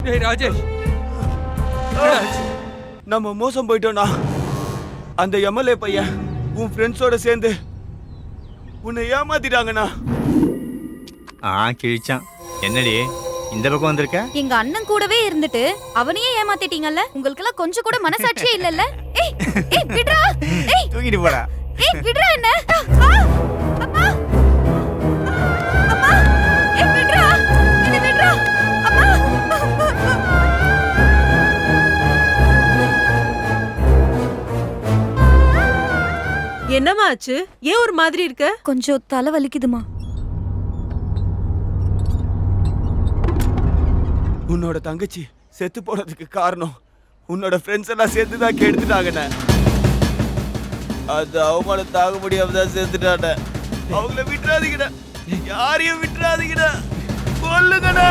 டேய் ராஜேஷ், நம்ம மோசம் போயிட்டோம்னா. அந்த எம்எல்ஏ பையன் உன் ஃப்ரெண்ட்ஸோட சேர்ந்து உன்னை ஏமாத்திட்டாங்கண்ணா. கிழிச்சான். என்னடி இந்த பக்கம் வந்திருக்க? எங்க அண்ணன் கூடவே இருந்துட்டு அவனையே ஏமாத்திட்டீங்கல்ல. உங்களுக்கு எல்லாம் கொஞ்சம் கூட மனசாட்சியே இல்லல்ல. ஏய் ஏய் விட்றா. ஏய் தூக்கிட்டு போடா. ஏய் விட்றா என்ன. அம்மா அம்மா ஏய் விட்றா. என்ன விட்றா. அம்மா என்னம்மா ஆச்சு? ஏன் ஒரு மாதிரி இருக்க? கொஞ்சம் தலை வலிக்குதுமா. உன்னோட தங்கச்சி செத்து போனதுக்கு காரணம் உன்னோட ஃப்ரெண்ட்ஸ் எல்லாம் சேர்த்து தான் கெடுத்துட்டாங்கண்ணே. அந்த அவமானம் தாங்க முடியாம தான் சேர்த்துட்டாண்ணே. அவங்கள விட்டுறாதீங்கண்ணே, யாரையும் விட்டுறாதீங்கண்ணே, கொல்லுங்கண்ணே.